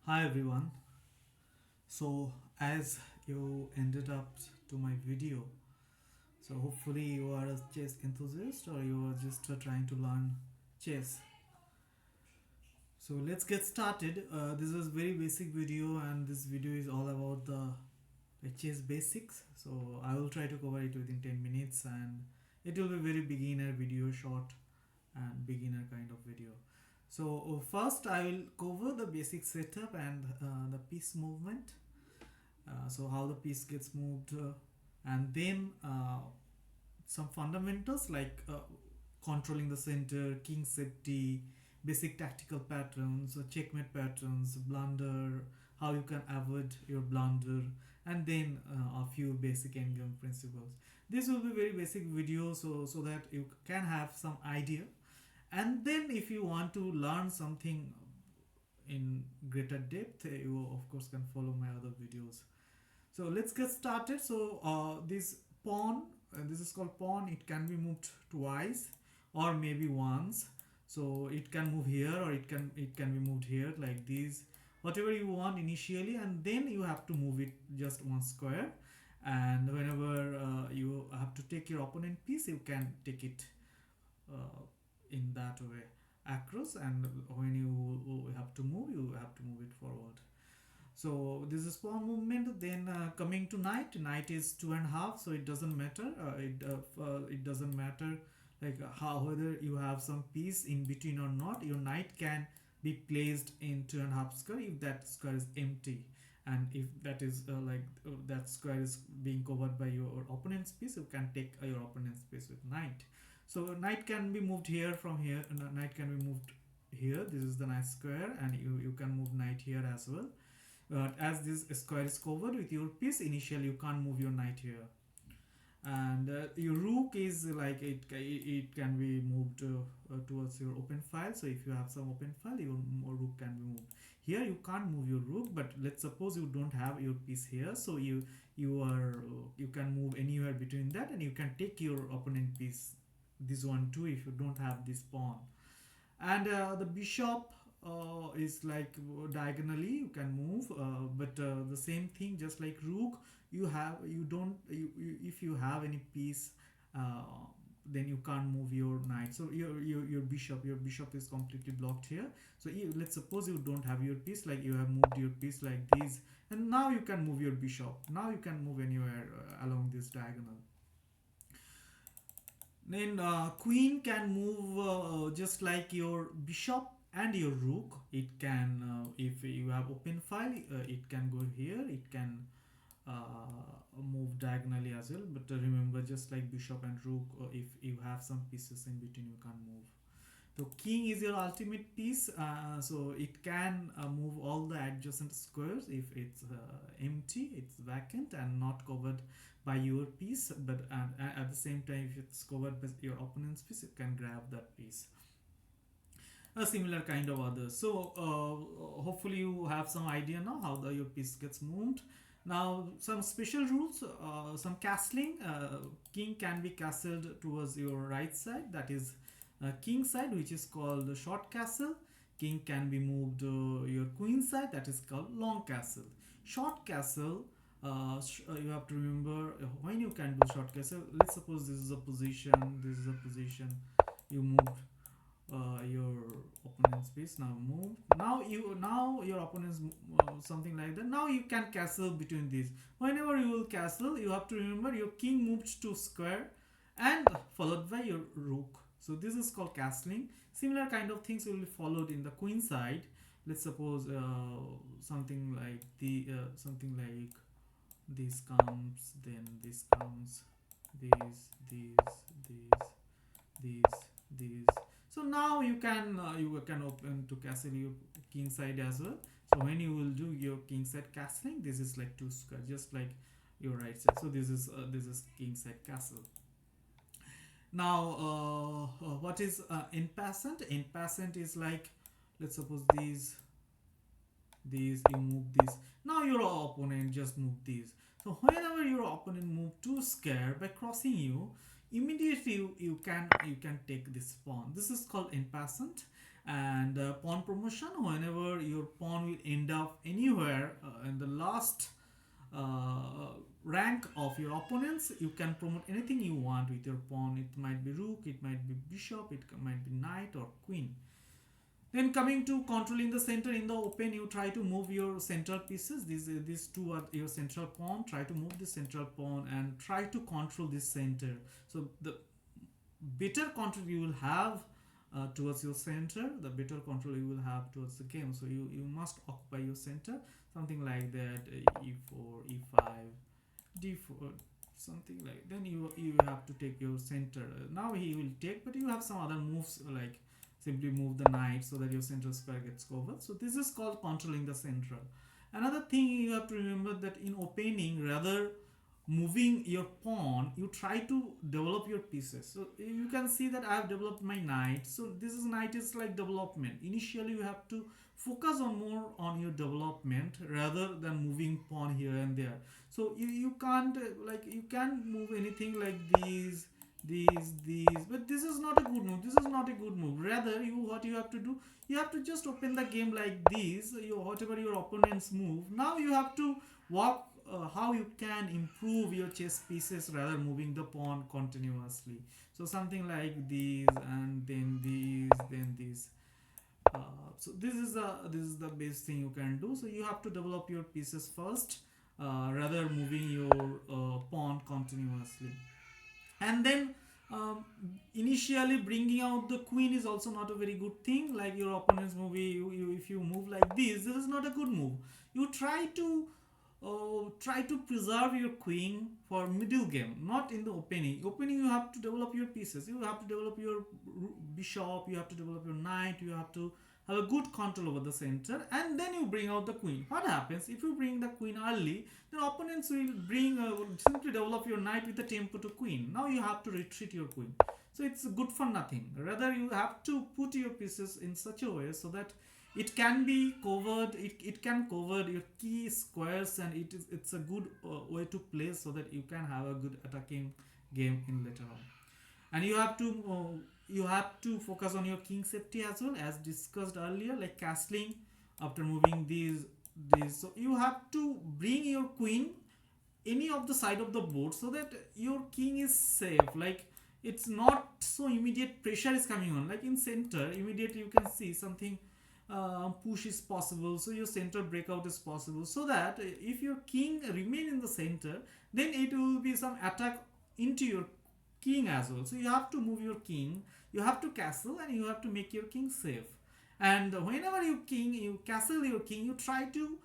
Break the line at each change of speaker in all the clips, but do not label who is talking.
Hi everyone. So as you ended up to my video, so hopefully you are a chess enthusiast or you are just trying to learn chess. So let's get started. This is very basic video and this video is all about the chess basics. So I will try to cover it within 10 minutes and it will be very beginner video, short and beginner kind of video. So first I will cover the basic setup and the piece movement. So how the piece gets moved, and then some fundamentals like controlling the center, king safety, basic tactical patterns, checkmate patterns, blunder, how you can avoid your blunder, and then a few basic endgame principles. This will be very basic video, so that you can have some idea. And then if you want to learn something in greater depth, you of course can follow my other videos. So let's get started. So this pawn, this is called pawn. It can be moved twice or maybe once. So it can move here or it can be moved here like this. Whatever you want initially, and then you have to move it just one square. And whenever you have to take your opponent piece, you can take it uh, in that way across. And when you have to move, you have to move it forward. So this is pawn movement. Then coming to knight, knight is 2.5, so it doesn't matter. It doesn't matter like how whether you have some piece in between or not. Your knight can be placed in 2.5 square if that square is empty, and if that is that square is being covered by your opponent's piece, you can take your opponent's piece with knight. So knight can be moved here from here. Knight can be moved here. This is the knight square, and you can move knight here as well. But as this square is covered with your piece, initially you can't move your knight here. And your rook is like it can be moved towards your open file. So if you have some open file, your rook can be moved here. You can't move your rook, but let's suppose you don't have your piece here, so you can move anywhere between that, and you can take your opponent piece, this one too, if you don't have this pawn. And the bishop is like diagonally you can move, but the same thing, just like rook, you don't if you have any piece, uh, then you can't move your knight. So your bishop is completely blocked here. So let's suppose you don't have your piece, like you have moved your piece like this, and now you can move your bishop. Now you can move anywhere along this diagonal. Then queen can move just like your bishop and your rook. It can, if you have open file, it can go here. It can move diagonally as well. But remember, just like bishop and rook, if you have some pieces in between, you can move. So king is your ultimate piece, so it can move all the adjacent squares if it's empty, it's vacant and not covered by your piece. But at the same time, if it's covered by your opponent's piece, you can grab that piece. A similar kind of others. So hopefully you have some idea now how your piece gets moved. Now some special rules, some castling. King can be castled towards your right side, that is Kingside, which is called the short castle. King can be moved your queenside, that is called long castle. Short castle, you have to remember when you can do short castle. Let's suppose this is a position, this is a position. You moved your opponent's piece. Now move. Now your opponent's something like that. Now you can castle between these. Whenever you will castle, you have to remember your king moves to square and followed by your rook. So this is called castling. Similar kind of things will be followed in the queen side. Let's suppose something like this comes, then this comes, these, these, these. So now you can open to castle your king side as well. So when you will do your king side castling, this is like two square, just like your right side. So this is king side castle. Now what is in passant? In passant is like, let's suppose these you move this. Now your opponent just move these. So whenever your opponent move too square by crossing you, immediately you can take this pawn. This is called impassant. And pawn promotion, whenever your pawn will end up anywhere in the last uh, rank of your opponents, you can promote anything you want with your pawn. It might be rook, it might be bishop, it might be knight or queen. Then coming to controlling the center, in the open you try to move your central pieces. These two are your central pawn. Try to move the central pawn and try to control this center. So the better control you will have towards your center, the better control you will have towards the game. So you must occupy your center, something like that. E4, e5, d4, something like. Then you have to take your center. Now he will take, but you have some other moves like simply move the knight so that your central square gets covered. So this is called controlling the central. Another thing you have to remember, that in opening, rather moving your pawn, you try to develop your pieces. So you can see that I have developed my knight. So this is knight is like development. Initially you have to focus on more on your development rather than moving pawn here and there. So you can't like you can't move anything like these, but this is not a good move. This is not a good move. Rather, what you have to do, you have to just open the game like this. Whatever your opponents move, now you have to walk how you can improve your chess pieces rather moving the pawn continuously. So something like these, and then these, then these. So this is the best thing you can do. So you have to develop your pieces first, rather moving your pawn continuously. And then um, initially bringing out the queen is also not a very good thing. Like your opponent's movie, if you move like this is not a good move. You try to preserve your queen for middle game, not in the opening. Opening you have to develop your pieces. You have to develop your bishop. You have to develop your knight. You have to have a good control over the center, and then you bring out the queen. What happens if you bring the queen early? Then opponents will bring simply develop your knight with the tempo to queen. Now you have to retreat your queen. So it's good for nothing. Rather, you have to put your pieces in such a way so that it can be covered. It can cover your key squares, and it's a good way to play so that you can have a good attacking game in later on. And you have to focus on your king safety as well, as discussed earlier, like castling after moving these. So you have to bring your queen any of the side of the board so that your king is safe. Like it's not so immediate pressure is coming on. Like in center, immediately you can see something push is possible, so your center breakout is possible, so that if your king remain in the center, then it will be some attack into your king as well. So you have to move your king, you have to castle, and you have to make your king safe. And whenever you castle your king, you try to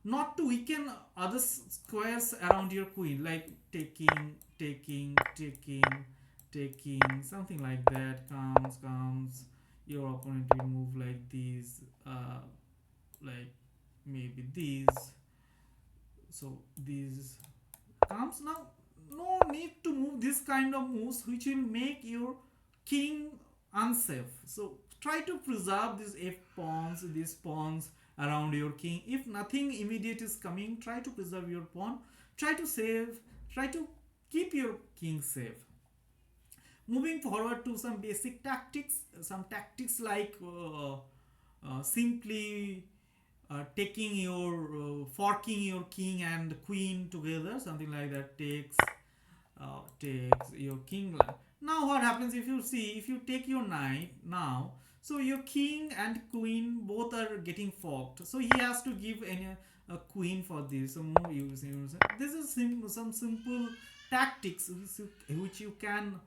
not to weaken other squares around your queen, like taking, something like that. Comes, your opponent will move like these, like maybe these. So these comes now. No need to move this kind of moves which will make your king unsafe. So try to preserve these pawns around your king. If nothing immediate is coming, try to preserve your pawn. Try to save. Try to keep your king safe. Moving forward to some basic tactics, some tactics like simply taking your forking your king and queen together, something like that. Takes your king. Now what happens if you see, if you take your knight now, so your king and queen both are getting forked, so he has to give a queen for this. So move using this is some simple tactics which you can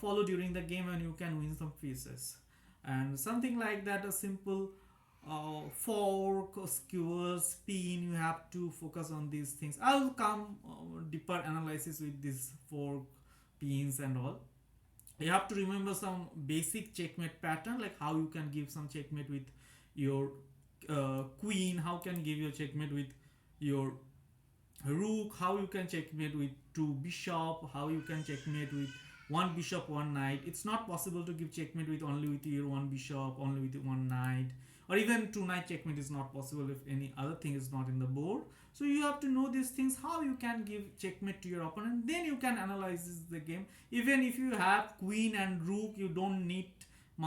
follow during the game, and you can win some pieces. And something like that, a simple fork, skewers, spin, you have to focus on these things. I'll come deeper analysis with this fork, pins and all. You have to remember some basic checkmate pattern, like how you can give some checkmate with your queen, how can give your checkmate with your rook, how you can checkmate with two bishop, how you can checkmate with one bishop, one knight. It's not possible to give checkmate with only with your one bishop, only with one knight, or even two knight checkmate is not possible if any other thing is not in the board. So you have to know these things, how you can give checkmate to your opponent, then you can analyze the game. Even if you have queen and rook, you don't need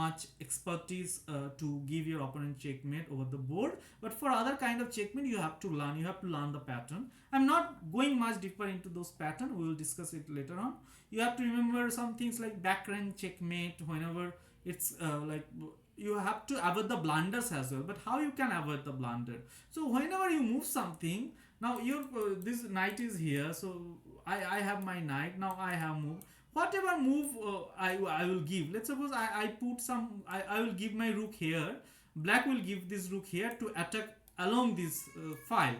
much expertise to give your opponent checkmate over the board. But for other kind of checkmate, you have to learn. You have to learn the pattern. I'm not going much deeper into those patterns. We will discuss it later on. You have to remember some things like back rank checkmate. Whenever it's like you have to avoid the blunders as well. But how you can avoid the blunder? So whenever you move something, now your this knight is here. So I have my knight. Now I have moved whatever move I will give. Let's suppose I put some, I will give my rook here. Black will give this rook here to attack along this file.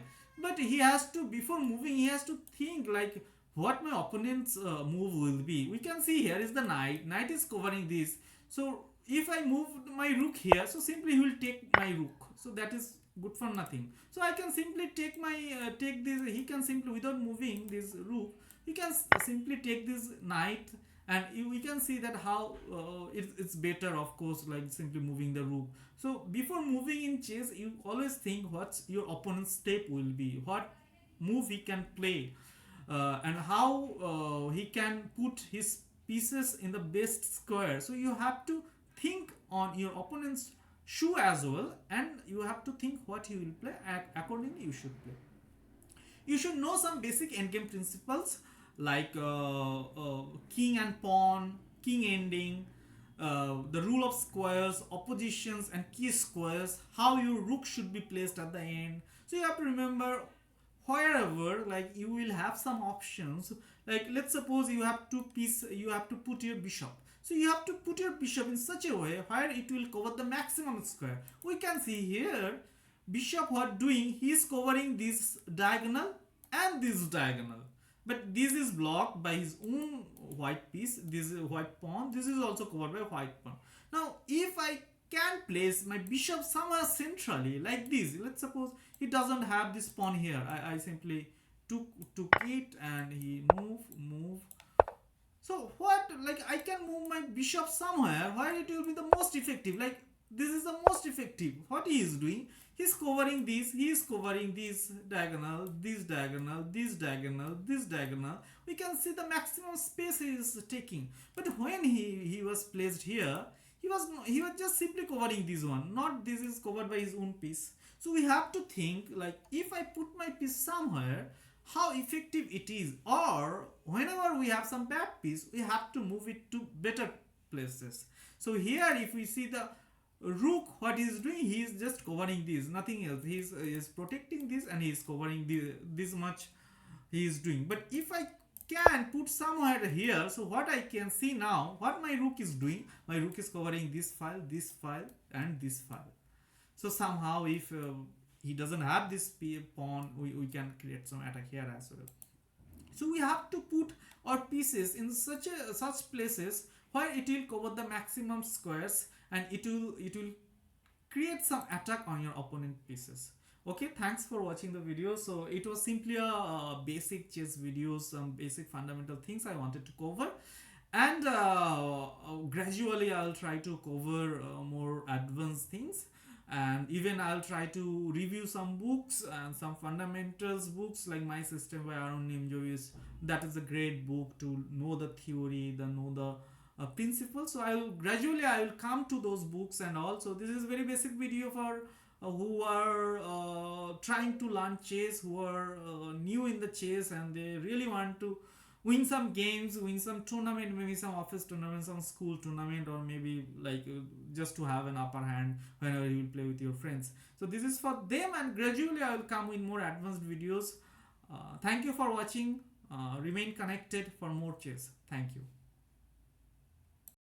But he has to, before moving, he has to think like what my opponent's move will be. We can see here is the knight. Knight is covering this. So if I move my rook here, so simply he will take my rook. So that is good for nothing. So I can simply take my take this. He can simply, without moving this rook, you can simply take this knight, and we can see that how it's better, of course, like simply moving the rook. So before moving in chess, you always think what your opponent's step will be, what move he can play, and how he can put his pieces in the best square. So you have to think on your opponent's shoe as well, and you have to think what he will play, accordingly you should play. You should know some basic endgame principles like king and pawn, king ending, the rule of squares, oppositions and key squares, how your rook should be placed at the end. So you have to remember, wherever like you will have some options, like let's suppose you have to put your bishop. So you have to put your bishop in such a way where it will cover the maximum square. We can see here bishop what doing, he is covering this diagonal and this diagonal, but this is blocked by his own white piece. This is white pawn, this is also covered by white pawn. Now if I can place my bishop somewhere centrally like this, let's suppose he doesn't have this pawn here, I simply took it and he move. So what, like I can move my bishop somewhere where it will be the most effective. Like this is the most effective. What he is doing, he's covering this, he is covering this diagonal, this diagonal, this diagonal, this diagonal. We can see the maximum space he is taking. But when he was placed here, he was just simply covering this one, not this is covered by his own piece. So we have to think like, if I put my piece somewhere, how effective it is, or whenever we have some bad piece, we have to move it to better places. So here if we see the rook, what he is doing, he is just covering this, nothing else. He is protecting this and he is covering this much he is doing. But if I can put somewhere here, so what I can see now, what my rook is doing, my rook is covering this file and this file. So somehow if he doesn't have this pawn, we can create some attack here as well. So we have to put our pieces in such places where it will cover the maximum squares and it will create some attack on your opponent pieces. Okay, thanks for watching the video. So it was simply a basic chess video, some basic fundamental things I wanted to cover, and gradually I'll try to cover more advanced things, and even I'll try to review some books and some fundamentals books like My System by Aaron Nimjovis. That is a great book to know the theory, know the principles. So I will come to those books. And also this is very basic video for who are trying to learn chess, who are new in the chess and they really want to win some games, win some tournament, maybe some office tournament, some school tournament, or maybe like just to have an upper hand whenever you will play with your friends. So this is for them, and gradually I will come in more advanced videos. Thank you for watching. Remain connected for more chess. Thank you.